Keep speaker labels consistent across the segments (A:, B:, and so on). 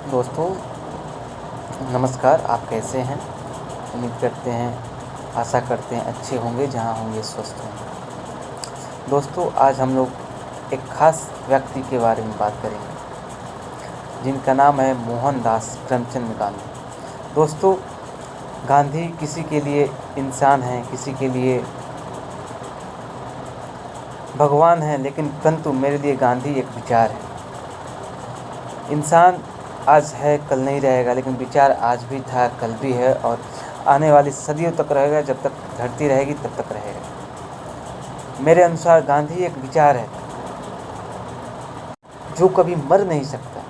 A: दोस्तों नमस्कार। आप कैसे हैं? उम्मीद करते हैं, आशा करते हैं अच्छे होंगे, जहाँ होंगे स्वस्थ होंगे। दोस्तों आज हम लोग एक ख़ास व्यक्ति के बारे में बात करेंगे जिनका नाम है मोहनदास करमचंद गांधी। दोस्तों गांधी किसी के लिए इंसान हैं, किसी के लिए भगवान हैं, लेकिन परंतु मेरे लिए गांधी एक विचार है। इंसान आज है कल नहीं रहेगा, लेकिन विचार आज भी था कल भी है और आने वाली सदियों तक रहेगा। जब तक धरती रहेगी तब तक रहेगा। मेरे अनुसार गांधी एक विचार है जो कभी मर नहीं सकता।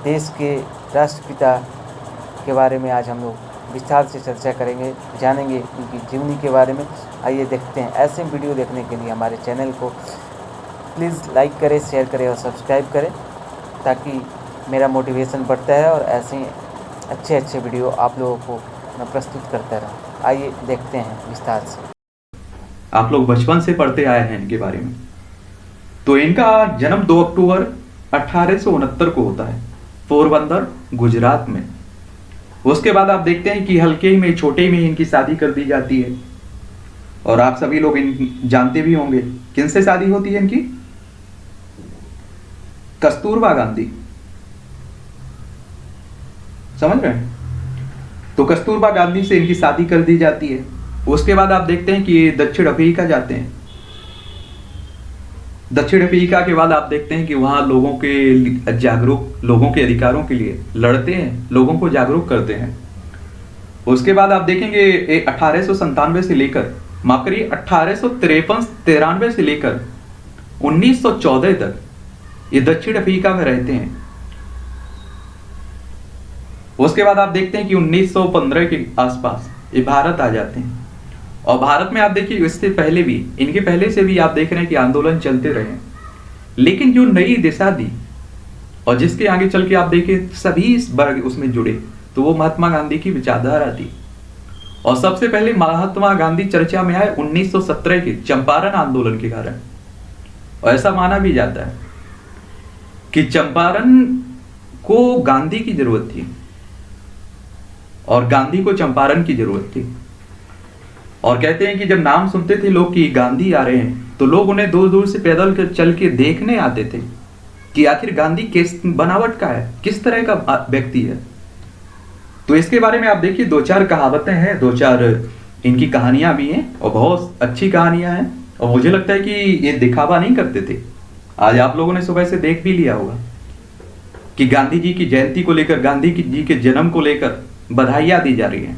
A: देश के राष्ट्रपिता के बारे में आज हम लोग विस्तार से चर्चा करेंगे, जानेंगे उनकी जीवनी के बारे में। आइए देखते हैं। ऐसे वीडियो देखने के लिए हमारे चैनल को प्लीज़ लाइक करें, शेयर करें और सब्सक्राइब करें, ताकि मेरा मोटिवेशन बढ़ता है और ऐसे अच्छे वीडियो आप लोगों को मैं प्रस्तुत करता रहूँ। आइए देखते हैं विस्तार से।
B: आप लोग बचपन से पढ़ते आए हैं इनके बारे में। तो इनका जन्म 2 अक्टूबर 1869 को होता है, पोरबंदर, गुजरात में। उसके बाद आप देखते हैं कि हल्के ही में, छोटे में इनकी शादी कर दी जाती है। और आप सभी लोग जानते भी होंगे किनसे शादी होती है इनकी। कस्तूरबा गांधी, समझ रहे हैं? तो कस्तूरबा गांधी से इनकी शादी कर दी जाती है। उसके बाद आप देखते हैं कि ये दक्षिण अफ्रीका जाते हैं। दक्षिण अफ्रीका के बाद आप देखते हैं कि वहां लोगों के अधिकारों के लिए लड़ते हैं, लोगों को जागरूक करते हैं। उसके बाद आप देखेंगे 1897 से लेकर, माफ करिए, 1893 से लेकर 1914 तक ये दक्षिण अफ्रीका में रहते हैं। उसके बाद आप देखते हैं कि 1915 के आसपास ये भारत आ जाते हैं। और भारत में आप देखिए, इससे पहले भी, इनके पहले से भी आप देख रहे हैं कि आंदोलन चलते रहे। लेकिन जो नई दिशा दी और जिसके आगे चल के आप देखें सभी इस वर्ग उसमें जुड़े, तो वो महात्मा गांधी की विचारधारा थी। और सबसे पहले महात्मा गांधी चर्चा में आए 1917 के चंपारण आंदोलन के कारण। और ऐसा माना भी जाता है कि चंपारण को गांधी की जरूरत थी और गांधी को चंपारण की जरूरत थी। और कहते हैं कि जब नाम सुनते थे लोग कि गांधी आ रहे हैं, तो लोग उन्हें दूर दूर से पैदल चल के देखने आते थे कि आखिर गांधी किस बनावट का है, किस तरह का व्यक्ति है। तो इसके बारे में आप देखिए 2-4 कहावतें हैं, 2-4 इनकी कहानियां भी हैं और बहुत अच्छी कहानियां हैं। और मुझे लगता है कि ये दिखावा नहीं करते थे। आज आप लोगों ने सुबह से देख भी लिया होगा कि गांधी जी की जयंती को लेकर, गांधी जी के जन्म को लेकर बधाइयां दी जा रही हैं,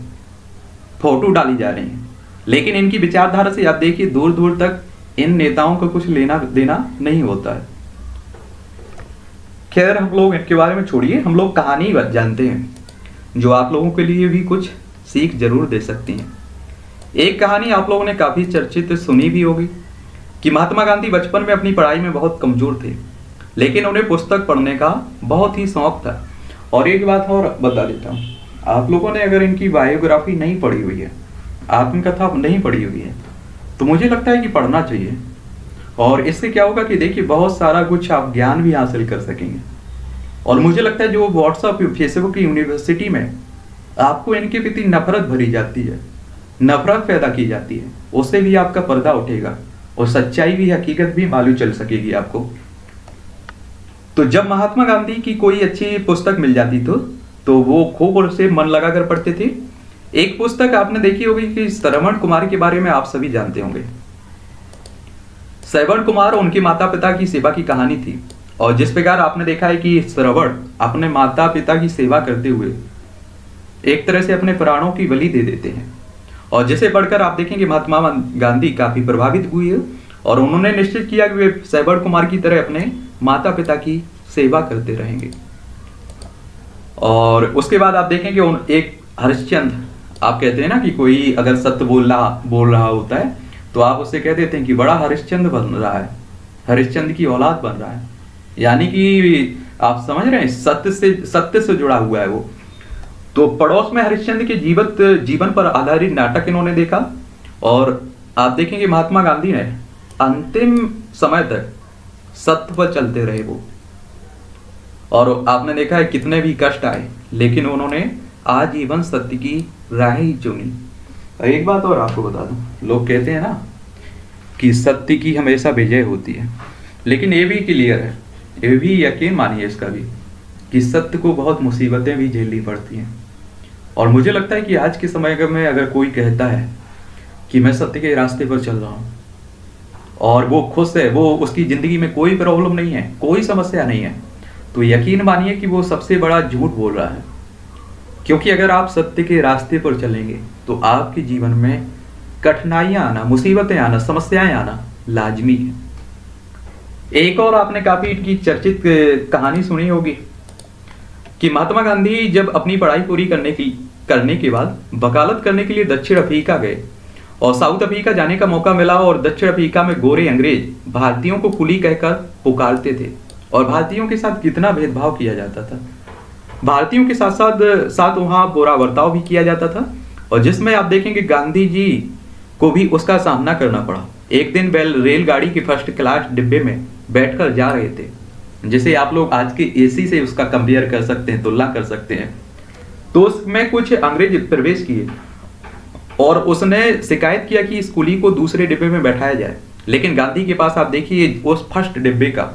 B: फोटो डाली जा रही हैं। लेकिन इनकी विचारधारा से आप देखिए दूर दूर तक इन नेताओं का कुछ लेना देना नहीं होता है। खैर, हम लोग इनके बारे में छोड़िए, हम लोग कहानी जानते हैं जो आप लोगों के लिए भी कुछ सीख जरूर दे सकती हैं। एक कहानी आप लोगों ने काफी चर्चित सुनी भी होगी कि महात्मा गांधी बचपन में अपनी पढ़ाई में बहुत कमजोर थे, लेकिन उन्हें पुस्तक पढ़ने का बहुत ही शौक था। और एक बात और बता देता हूँ, आप लोगों ने अगर इनकी बायोग्राफी नहीं पढ़ी हुई है, आत्मकथा नहीं पढ़ी हुई है, तो मुझे लगता है कि पढ़ना चाहिए। और इससे क्या होगा कि देखिए बहुत सारा कुछ आप ज्ञान भी हासिल कर सकेंगे। और मुझे लगता है जो व्हाट्सएप, फेसबुक की यूनिवर्सिटी में आपको इनके प्रति नफरत भरी जाती है, नफरत पैदा की जाती है, उससे भी आपका पर्दा उठेगा और सच्चाई भी, हकीकत भी मालूम चल सकेगी आपको। तो जब महात्मा गांधी की कोई अच्छी पुस्तक मिल जाती तो वो खूब उसे मन लगा कर पढ़ते थे। एक पुस्तक आपने देखी होगी कि श्रवण कुमार के बारे में आप सभी जानते होंगे। श्रवण कुमार और उनके माता पिता की सेवा की कहानी थी। और जिस प्रकार आपने देखा है कि श्रवण अपने माता पिता की सेवा करते हुए एक तरह से अपने प्राणों की बलि दे देते हैं। और जिसे पढ़कर आप देखेंगे महात्मा गांधी काफी प्रभावित हुए और उन्होंने निश्चित किया कि वे श्रवण कुमार की तरह अपने माता पिता की सेवा करते रहेंगे। और उसके बाद आप देखेंगे एक हरिश्चंद्र, आप कहते हैं ना कि कोई अगर सत्य बोल रहा होता है तो आप उससे कह देते हैं कि बड़ा हरिश्चंद्र बन रहा है, हरिश्चंद्र की औलाद बन रहा है। यानी कि आप समझ रहे हैं, सत्य से जुड़ा हुआ है वो। तो पड़ोस में हरिश्चंद्र के जीवन पर आधारित नाटक इन्होंने देखा। और आप देखेंगे महात्मा गांधी ने अंतिम समय तक सत्य पर चलते रहे वो। और आपने देखा है कितने भी कष्ट आए, लेकिन उन्होंने आजीवन सत्य की राह ही चुनी। और एक बात और आपको बता दूं, लोग कहते हैं ना कि सत्य की हमेशा विजय होती है, लेकिन ये भी क्लियर है, ये भी यकीन मानिए इसका भी, कि सत्य को बहुत मुसीबतें भी झेलनी पड़ती हैं। और मुझे लगता है कि आज के समय में अगर कोई कहता है कि मैं सत्य के रास्ते पर चल रहा हूँ और वो खुश है, वो उसकी ज़िंदगी में कोई प्रॉब्लम नहीं है, कोई समस्या नहीं है, तो यकीन मानिए कि वो सबसे बड़ा झूठ बोल रहा है। क्योंकि अगर आप सत्य के रास्ते पर चलेंगे तो आपके जीवन में कठिनाइयाँ आना, मुसीबतें आना, समस्याएं आना लाजमी है। एक और आपने काफ़ी इनकी चर्चित कहानी सुनी होगी कि महात्मा गांधी जब अपनी पढ़ाई पूरी करने के बाद वकालत करने के लिए दक्षिण अफ्रीका गए और साउथ अफ्रीका जाने का मौका मिला, और दक्षिण अफ्रीका में गोरे अंग्रेज भारतीयों को कुली कहकर पुकारते थे और भारतीयों के साथ कितना भेदभाव किया जाता था। भारतीयों के साथ साथ वहाँ बुरा बर्ताव भी किया जाता था, और जिसमें आप देखेंगे गांधी जी को भी उसका सामना करना पड़ा। एक दिन रेलगाड़ी के फर्स्ट क्लास डिब्बे में बैठकर जा रहे थे, जिसे आप लोग आज के एसी से उसका कंपेयर कर सकते हैं, तुलना कर सकते हैं। तो उसमें कुछ अंग्रेज प्रवेश किए और उसने शिकायत किया कि इस कुली को दूसरे डिब्बे में बैठाया जाए, लेकिन गांधी के पास आप देखिए उस फर्स्ट डिब्बे का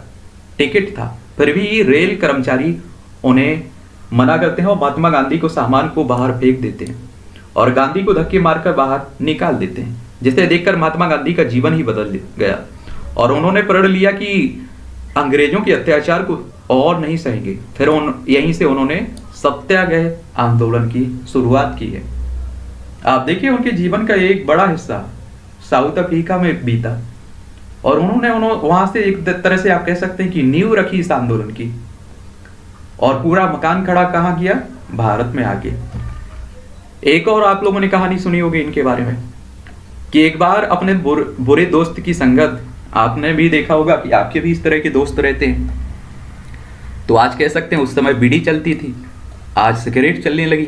B: टिकट था, फिर भी रेल कर्मचारी उन्हें मना करते हैं और महात्मा गांधी को सामान को बाहर फेंक देते हैं और गांधी को धक्के मारकर बाहर निकाल देते हैं, जिसे देखकर महात्मा गांधी का जीवन ही बदल गया और उन्होंने प्रण लिया कि अंग्रेजों के अत्याचार को और नहीं सहेंगे। फिर यहीं से उन्होंने सत्याग्रह आंदोलन की शुरुआत की है। आप देखिए उनके जीवन का एक बड़ा हिस्सा साउथ अफ्रीका में बीता और उन्होंने वहां से एक तरह से आप कह सकते हैं कि नींव रखी इस आंदोलन की, और पूरा मकान खड़ा कहाँ किया, भारत में आके। एक और आप लोगों ने कहानी सुनी होगी इनके बारे में कि एक बार अपने बुरे दोस्त की संगत, आपने भी देखा होगा कि आपके भी इस तरह के दोस्त रहते हैं, तो आज कह सकते हैं उस समय बीड़ी चलती थी, आज सिगरेट चलने लगी।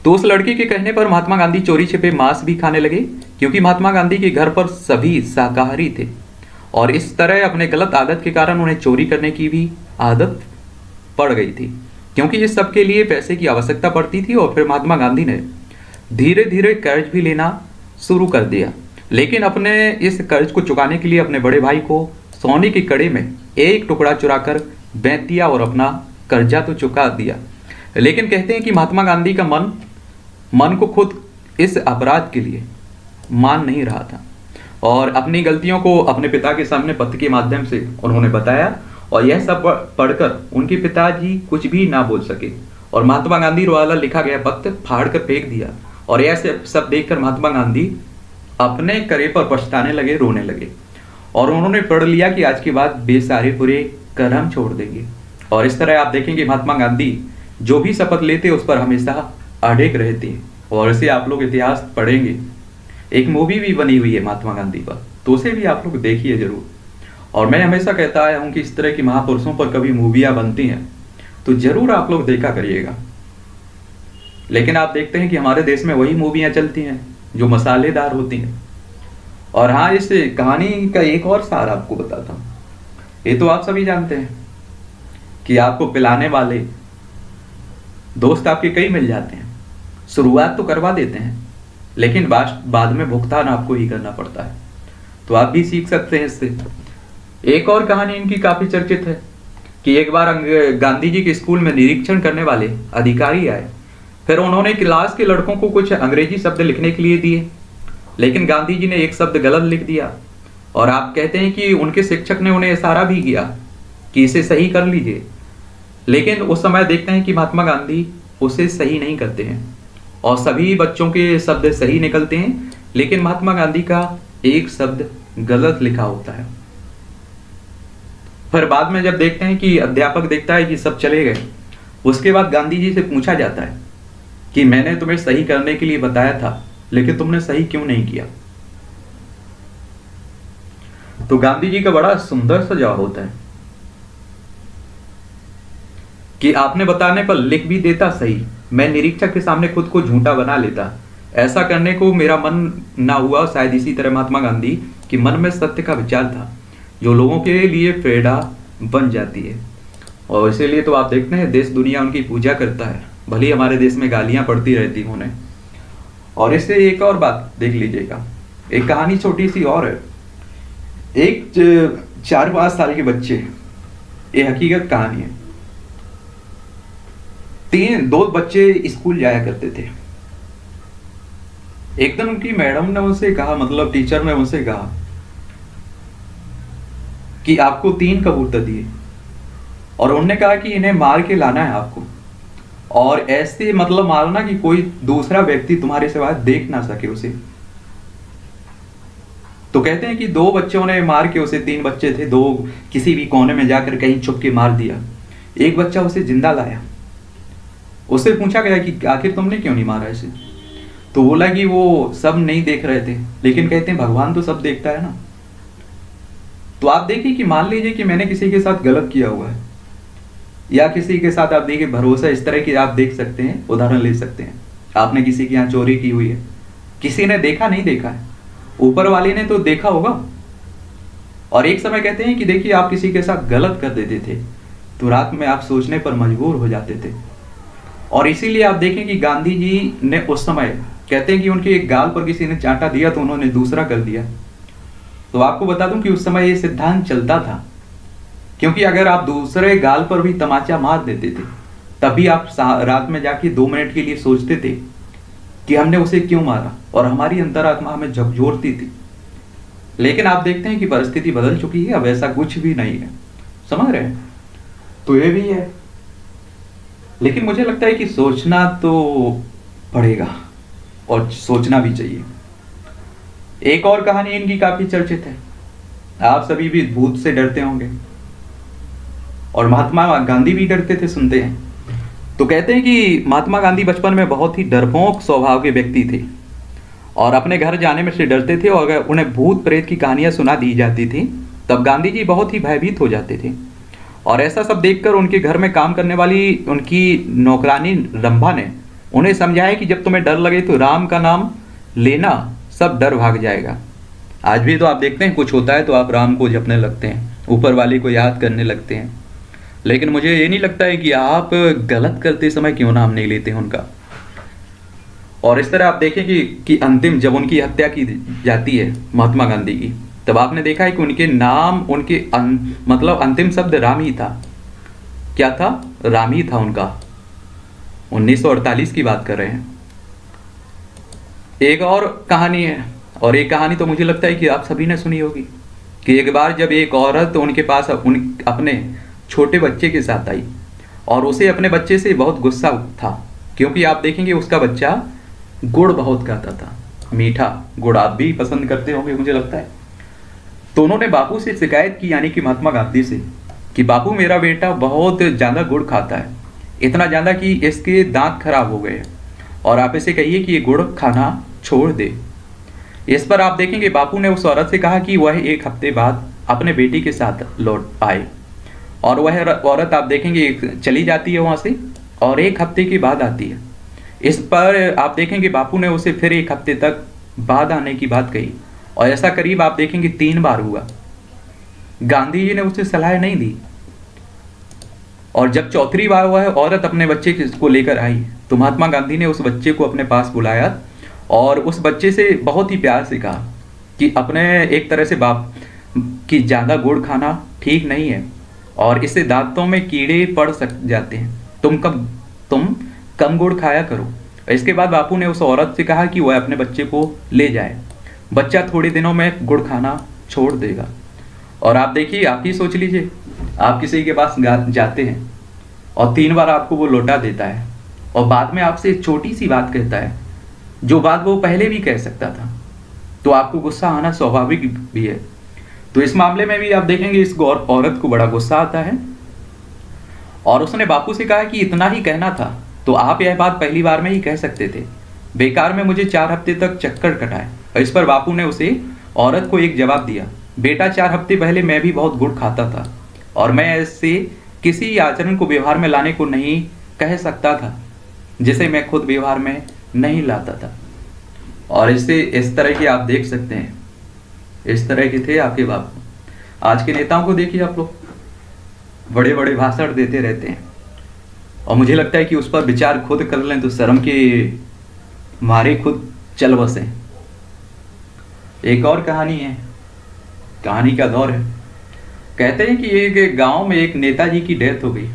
B: तो उस लड़के के कहने पर महात्मा गांधी चोरी छिपे मांस भी खाने लगे, क्योंकि महात्मा गांधी के घर पर सभी शाकाहारी थे और इस तरह अपने गलत आदत के कारण उन्हें चोरी करने की भी आदत पड़ गई थी, क्योंकि इस सब के लिए पैसे की आवश्यकता पड़ती थी। और फिर महात्मा गांधी ने धीरे धीरे कर्ज भी लेना शुरू कर दिया, लेकिन अपने इस कर्ज को चुकाने के लिए अपने बड़े भाई को सोने के कड़े में एक टुकड़ा चुराकर बेच दिया और अपना कर्जा तो चुका दिया। लेकिन कहते हैं कि महात्मा गांधी का मन को खुद इस अपराध के लिए मान नहीं रहा था और अपनी गलतियों को अपने पिता के सामने पत्र के माध्यम से उन्होंने बताया, और यह सब पढ़कर उनके पिताजी कुछ भी ना बोल सके और महात्मा गांधी द्वारा लिखा गया पत्र फाड़ कर फेंक दिया। और यह सब देखकर महात्मा गांधी अपने करे पर पछताने लगे, रोने लगे और उन्होंने पढ़ लिया कि आज के बाद वे सारे बुरे कर्म छोड़ देंगे। और इस तरह आप देखेंगे महात्मा गांधी जो भी शपथ लेते उस पर हमेशा अड़िग रहते हैं, और इसे आप लोग इतिहास पढ़ेंगे। एक मूवी भी बनी हुई है महात्मा गांधी पर, तो उसे भी आप लोग देखिए जरूर। और मैं हमेशा कहता आया हूँ कि इस तरह की महापुरुषों पर कभी मूवियाँ बनती हैं तो जरूर आप लोग देखा करिएगा। लेकिन आप देखते हैं कि हमारे देश में वही मूवियाँ चलती हैं जो मसालेदार होती हैं। और हाँ, इस कहानी का एक और सार आपको बताता हूँ। ये तो आप सभी जानते हैं कि आपको पिलाने वाले दोस्त आपके कई मिल जाते हैं, शुरुआत तो करवा देते हैं, लेकिन बाद में भुगतान आपको ही करना पड़ता है। तो आप भी सीख सकते हैं इससे। एक और कहानी इनकी काफी चर्चित है कि एक बार गांधी जी के स्कूल में निरीक्षण करने वाले अधिकारी आए, फिर उन्होंने क्लास के लड़कों को कुछ अंग्रेजी शब्द लिखने के लिए दिए, लेकिन गांधी जी ने एक शब्द गलत लिख दिया और आप कहते हैं कि उनके शिक्षक ने उन्हें इशारा भी किया कि इसे सही कर लीजिए, लेकिन उस समय देखते हैं कि महात्मा गांधी उसे सही नहीं करते हैं और सभी बच्चों के शब्द सही निकलते हैं, लेकिन महात्मा गांधी का एक शब्द गलत लिखा होता है। फिर बाद में जब देखते हैं कि अध्यापक देखता है कि सब चले गए, उसके बाद गांधी जी से पूछा जाता है कि मैंने तुम्हें सही करने के लिए बताया था, लेकिन तुमने सही क्यों नहीं किया। तो गांधी जी का बड़ा सुंदर सा जवाब होता है कि आपने बताने पर लिख भी देता सही, मैं निरीक्षक के सामने खुद को झूठा बना लेता, ऐसा करने को मेरा मन ना हुआ। शायद इसी तरह महात्मा गांधी के मन में सत्य का विचार था जो लोगों के लिए प्रेरणा बन जाती है। और इसीलिए तो आप देखते हैं देश दुनिया उनकी पूजा करता है, भले ही हमारे देश में गालियां पड़ती रहती हैं उन्हें। और इससे एक और बात देख लीजिएगा, एक कहानी छोटी सी और है। एक 4-5 साल के बच्चे, ये हकीकत कहानी है, 2 बच्चे स्कूल जाया करते थे। एक दिन उनकी मैडम ने उनसे कहा, मतलब टीचर ने उनसे कहा कि आपको 3 कबूतर दिए और उन्होंने कहा कि इन्हें मार के लाना है आपको, और ऐसे मतलब मारना कि कोई दूसरा व्यक्ति तुम्हारे सिवाय देख ना सके उसे। तो कहते हैं कि 2 बच्चों ने मार के उसे, 3 बच्चे थे, 2 किसी भी कोने में जाकर कहीं छुप के मार दिया। एक बच्चा उसे जिंदा लाया। उससे पूछा गया कि आखिर तुमने क्यों नहीं मारा इसे? तो बोला कि वो सब नहीं देख रहे थे, लेकिन कहते हैं भगवान तो सब देखता है ना। तो आप देखिए कि मान लीजिए कि मैंने किसी के साथ गलत किया हुआ है, या किसी के साथ आप देखिए भरोसा, इस तरह की आप देख सकते हैं, उदाहरण ले सकते हैं। आपने किसी के यहाँ चोरी की हुई है, किसी ने देखा नहीं देखा है, ऊपर वाले ने तो देखा होगा। और एक समय कहते हैं कि देखिए आप किसी के साथ गलत कर देते थे तो रात में आप सोचने पर मजबूर हो जाते थे। और इसीलिए आप देखें कि गांधी जी ने उस समय, कहते हैं कि उनके एक गाल पर किसी ने चांटा दिया तो उन्होंने दूसरा कर दिया। तो आपको बता दूं कि उस समय ये सिद्धांत चलता था, क्योंकि अगर आप दूसरे गाल पर भी तमाचा मार देते थे तभी आप रात में जाके 2 मिनट के लिए सोचते थे कि हमने उसे क्यों मारा, और हमारी अंतरात्मा हमें झकझोरती थी। लेकिन आप देखते हैं कि परिस्थिति बदल चुकी है, अब ऐसा कुछ भी नहीं है, समझ रहे हैं? तो ये भी है, लेकिन मुझे लगता है कि सोचना तो पड़ेगा और सोचना भी चाहिए। एक और कहानी इनकी काफी चर्चित है, आप सभी भी भूत से डरते होंगे, और महात्मा गांधी भी डरते थे, सुनते हैं। तो कहते हैं कि महात्मा गांधी बचपन में बहुत ही डरपोक स्वभाव के व्यक्ति थे और अपने घर जाने में से डरते थे, और अगर उन्हें भूत प्रेत की कहानियां सुना दी जाती थी तब गांधी जी बहुत ही भयभीत हो जाते थे। और ऐसा सब देखकर उनके घर में काम करने वाली उनकी नौकरानी रंभा ने उन्हें समझाया कि जब तुम्हें डर लगे तो राम का नाम लेना, सब डर भाग जाएगा। आज भी तो आप देखते हैं कुछ होता है तो आप राम को जपने लगते हैं, ऊपर वाले को याद करने लगते हैं। लेकिन मुझे ये नहीं लगता है कि आप गलत करते समय क्यों नाम नहीं लेते हैं उनका। और इस तरह आप देखें कि अंतिम जब उनकी हत्या की जाती है महात्मा गांधी की, तब आपने देखा है कि उनके नाम, उनके मतलब अंतिम शब्द राम ही था। क्या था? राम ही था उनका। 1948 की बात कर रहे हैं। एक और कहानी है, और एक कहानी तो मुझे लगता है कि आप सभी ने सुनी होगी, कि एक बार जब एक औरत उनके पास अपने छोटे बच्चे के साथ आई, और उसे अपने बच्चे से बहुत गुस्सा था, क्योंकि आप देखेंगे उसका बच्चा गुड़ बहुत खाता था, मीठा गुड़। आप भी पसंद करते होंगे मुझे लगता है। तो उन्होंने बापू से शिकायत की, यानी कि महात्मा गांधी से, कि बापू मेरा बेटा बहुत ज़्यादा गुड़ खाता है, इतना ज़्यादा कि इसके दांत खराब हो गए, और आप इसे कहिए कि ये गुड़ खाना छोड़ दे। इस पर आप देखेंगे बापू ने उस औरत से कहा कि वह 1 हफ्ते बाद अपने बेटी के साथ लौट आए, और वह औरत आप देखेंगे चली जाती है वहाँ से, और 1 हफ्ते के बाद आती है। इस पर आप देखेंगे बापू ने उसे फिर 1 हफ्ते तक बाद आने की बात कही, और ऐसा करीब आप देखेंगे 3 बार हुआ। गांधी जी ने उसे सलाह नहीं दी, और जब 4थी बार वह औरत अपने बच्चे को लेकर आई तो महात्मा गांधी ने उस बच्चे को अपने पास बुलाया, और उस बच्चे से बहुत ही प्यार से कहा कि अपने एक तरह से बाप कि ज़्यादा गुड़ खाना ठीक नहीं है, और इससे दांतों में कीड़े पड़ जाते हैं, तुम कम गुड़ खाया करो। इसके बाद बापू ने उस औरत से कहा कि वह अपने बच्चे को ले जाए, बच्चा थोड़े दिनों में गुड़ खाना छोड़ देगा। और आप देखिए, आप ही सोच लीजिए, आप किसी के पास जाते हैं और 3 बार आपको वो लौटा देता है, और बाद में आपसे एक छोटी सी बात कहता है, जो बात वो पहले भी कह सकता था, तो आपको गुस्सा आना स्वाभाविक भी है। तो इस मामले में भी आप देखेंगे इस औरत को बड़ा गुस्सा आता है, और उसने बापू से कहा कि इतना ही कहना था तो आप यह बात पहली बार में ही कह सकते थे, बेकार में मुझे 4 हफ्ते तक चक्कर कटाए। और इस पर बापू ने उसे औरत को एक जवाब दिया, बेटा 4 हफ्ते पहले मैं भी बहुत गुड़ खाता था, और मैं ऐसे किसी आचरण को व्यवहार में लाने को नहीं कह सकता था जिसे मैं खुद व्यवहार में नहीं लाता था। और इससे इस तरह के आप देख सकते हैं, इस तरह के थे आपके बापू। आज के नेताओं को देखिए आप लोग, बड़े बड़े भाषण देते रहते हैं, और मुझे लगता है कि उस पर विचार खुद कर लें तो शर्म के मारे खुद चल बसें। एक और कहानी है, कहानी का दौर है। कहते हैं कि एक गांव में एक नेताजी की डेथ हो गई।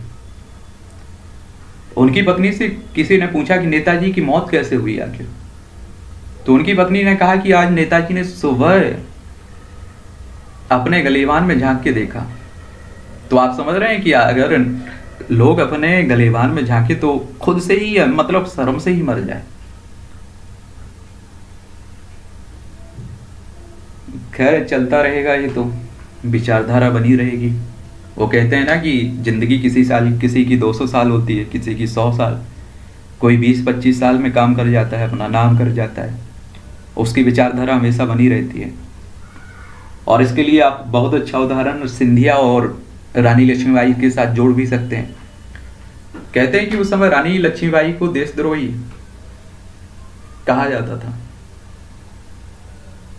B: उनकी पत्नी से किसी ने पूछा कि नेताजी की मौत कैसे हुई आखिर। तो उनकी पत्नी ने कहा कि आज नेताजी ने सुबह अपने गलीवान में झांक के देखा। तो आप समझ रहे हैं कि अगर लोग अपने गलीवान में झांके तो खुद से ही, मतलब शर्म से ही मर जाए। खैर चलता रहेगा, ये तो विचारधारा बनी रहेगी। वो कहते हैं ना कि जिंदगी किसी की 200 साल होती है, किसी की 100 साल। कोई 20-25 साल में काम कर जाता है, अपना नाम कर जाता है, उसकी विचारधारा हमेशा बनी रहती है। और इसके लिए आप बहुत अच्छा उदाहरण सिंधिया और रानी लक्ष्मीबाई के साथ जोड़ भी सकते हैं। कहते हैं कि उस समय रानी लक्ष्मीबाई को देशद्रोही कहा जाता था,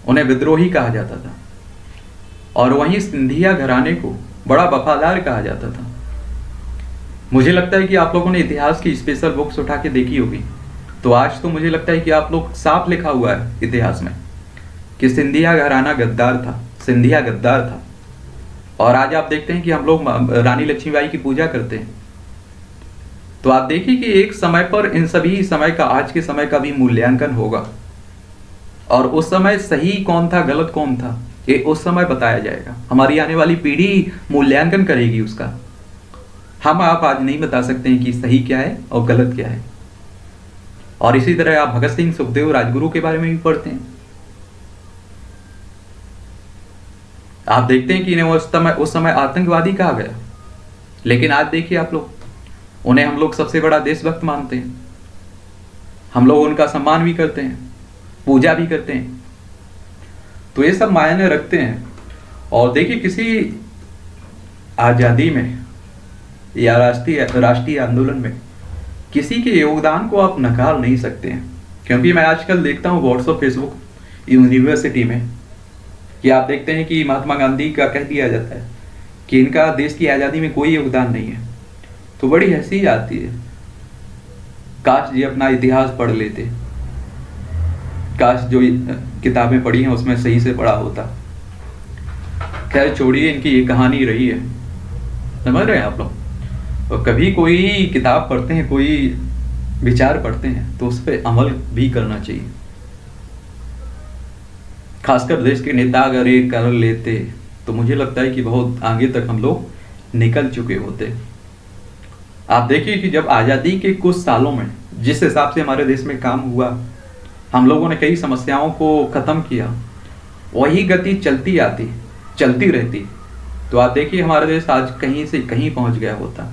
B: उन्हें विद्रोही कहा जाता था, और वहीं सिंधिया घराने को बड़ा वफादार कहा जाता था। मुझे लगता है कि आप लोगों ने इतिहास की स्पेशल बुक्स उठा के देखी होगी, तो आज तो मुझे लगता है कि आप लोग साफ लिखा हुआ है इतिहास में कि सिंधिया घराना गद्दार था, सिंधिया गद्दार था। और आज आप देखते हैं कि हम लोग रानी लक्ष्मीबाई की पूजा करते हैं। तो आप देखिए कि एक समय पर इन सभी समय का, आज के समय का भी मूल्यांकन होगा, और उस समय सही कौन था गलत कौन था ये उस समय बताया जाएगा। हमारी आने वाली पीढ़ी मूल्यांकन करेगी उसका। हम आप आज नहीं बता सकते हैं कि सही क्या है और गलत क्या है। और इसी तरह आप भगत सिंह, सुखदेव, राजगुरु के बारे में भी पढ़ते हैं। आप देखते हैं कि इन्हें उस समय आतंकवादी कहा गया, लेकिन आज देखिए आप लोग, उन्हें हम लोग सबसे बड़ा देशभक्त मानते हैं। हम लोग उनका सम्मान भी करते हैं, पूजा भी करते हैं। तो ये सब मायने रखते हैं। और देखिए, किसी आजादी में या राष्ट्रीय आंदोलन में किसी के योगदान को आप नकार नहीं सकते हैं। क्योंकि मैं आजकल देखता हूँ व्हाट्सएप, फेसबुक, यूनिवर्सिटी में कि आप देखते हैं कि महात्मा गांधी का कह दिया जाता है कि इनका देश की आज़ादी में कोई योगदान नहीं है। तो बड़ी हंसी आती है, काश जी अपना इतिहास पढ़ लेते, काश जो किताबें पढ़ी हैं उसमें सही से पढ़ा होता। खैर छोड़िए, इनकी ये कहानी रही है, समझ रहे हैं आप लोग। और कभी कोई किताब पढ़ते हैं, कोई विचार पढ़ते हैं, तो उस पर अमल भी करना चाहिए। खासकर देश के नेता अगर ये कर लेते तो मुझे लगता है कि बहुत आगे तक हम लोग निकल चुके होते। आप देखिए कि जब आज़ादी के कुछ सालों में जिस हिसाब से हमारे देश में काम हुआ, हम लोगों ने कई समस्याओं को ख़त्म किया, वही गति चलती रहती तो आप देखिए हमारा देश आज कहीं से कहीं पहुंच गया होता।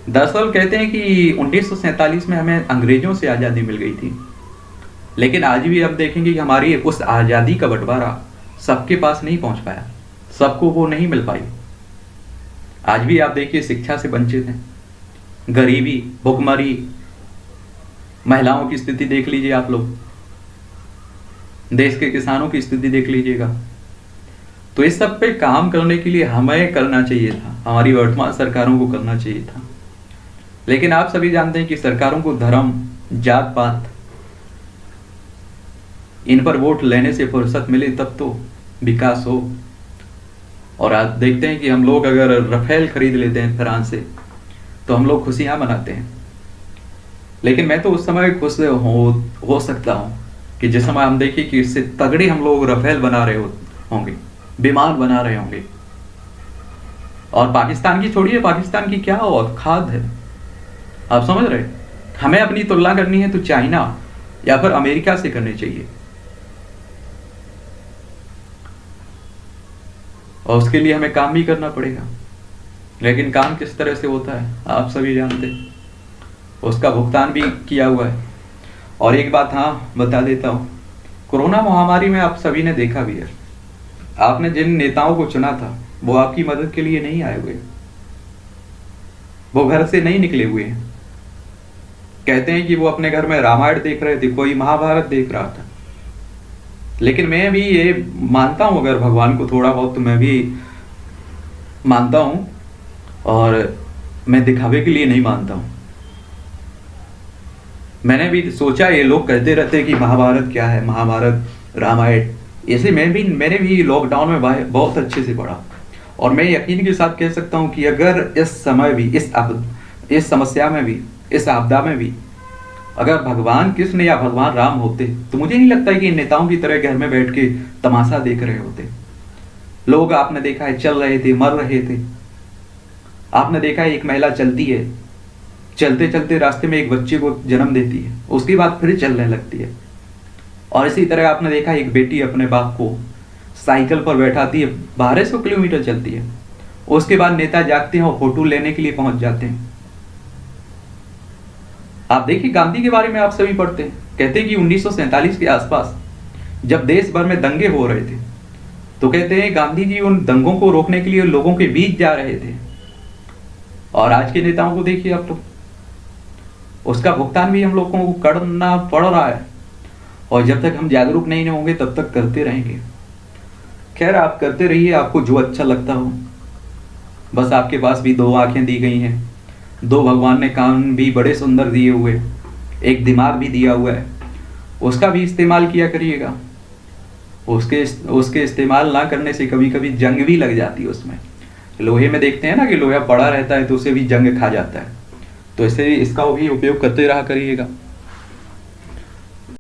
B: दरअसल कहते हैं कि 1947 में हमें अंग्रेजों से आज़ादी मिल गई थी, लेकिन आज भी अब देखेंगे कि हमारी उस आज़ादी का बंटवारा सबके पास नहीं पहुंच पाया, सबको वो नहीं मिल पाई। आज भी आप देखिए शिक्षा से वंचित हैं, गरीबी, भुखमरी, महिलाओं की स्थिति देख लीजिए आप लोग, देश के किसानों की स्थिति देख लीजिएगा। तो इस सब पे काम करने के लिए हमें करना चाहिए था, हमारी वर्तमान सरकारों को करना चाहिए था। लेकिन आप सभी जानते हैं कि सरकारों को धर्म, जात पात, इन पर वोट लेने से फुर्सत मिले तब तो विकास हो। और आज देखते हैं कि हम लोग अगर राफेल खरीद लेते हैं फ्रांस से तो हम लोग खुशियां मनाते हैं। लेकिन मैं तो उस समय खुश हो सकता हूँ कि जिस समय हम देखिए कि इससे तगड़े हम लोग राफेल बना रहे होंगे, विमान बना रहे होंगे। और पाकिस्तान की छोड़िए, पाकिस्तान की क्या औकात है, आप समझ रहे। हमें अपनी तुलना करनी है तो चाइना या फिर अमेरिका से करनी चाहिए, और उसके लिए हमें काम भी करना पड़ेगा। लेकिन काम किस तरह से होता है आप सभी जानते हैं, उसका भुगतान भी किया हुआ है। और एक बात हाँ बता देता हूँ, कोरोना महामारी में आप सभी ने देखा भी है, आपने जिन नेताओं को चुना था वो आपकी मदद के लिए नहीं आए हुए, वो घर से नहीं निकले हुए हैं। कहते हैं कि वो अपने घर में रामायण देख रहे थे, कोई महाभारत देख रहा था। लेकिन मैं भी ये मानता हूँ, अगर भगवान को थोड़ा बहुत तो मैं भी मानता हूँ और मैं दिखावे के लिए नहीं मानता हूँ। मैंने भी सोचा, ये लोग कहते रहते हैं कि महाभारत क्या है, महाभारत रामायण, ऐसे मैंने भी लॉकडाउन में बहुत अच्छे से पढ़ा। और मैं यकीन के साथ कह सकता हूँ कि अगर इस समय भी, इस समस्या में भी, इस आपदा में भी अगर भगवान कृष्ण या भगवान राम होते तो मुझे नहीं लगता है कि इन नेताओं की तरह घर में बैठ के तमाशा देख रहे होते। लोग आपने देखा है चल रहे थे, मर रहे थे। आपने देखा है एक महिला चलती है, चलते चलते रास्ते में एक बच्चे को जन्म देती है, उसके बाद फिर चलने लगती है। और इसी तरह आपने देखा एक बेटी अपने बाप को साइकिल पर बैठाती है, 1200 किलोमीटर चलती है। उसके बाद नेता जागते हैं और फोटो लेने के लिए पहुंच जाते हैं। आप देखिए गांधी के बारे में आप सभी पढ़ते हैं, कहते हैं कि 1947 के आसपास जब देश भर में दंगे हो रहे थे तो कहते हैं गांधी जी उन दंगों को रोकने के लिए लोगों के बीच जा रहे थे। और आज के नेताओं को देखिए आप लोग, उसका भुगतान भी हम लोगों को करना पड़ रहा है। और जब तक हम जागरूक नहीं होंगे तब तक करते रहेंगे। खैर, आप करते रहिए, आपको जो अच्छा लगता हो। बस आपके पास भी 2 आंखें दी गई हैं, 2 भगवान ने कान भी बड़े सुंदर दिए हुए, एक दिमाग भी दिया हुआ है, उसका भी इस्तेमाल किया करिएगा। उसके इस्तेमाल ना करने से कभी कभी जंग भी लग जाती है। उसमें लोहे में देखते हैं ना कि लोहा पड़ा रहता है तो उसे भी जंग खा जाता है। तो ऐसे इसका भी उपयोग करते रहा करिएगा।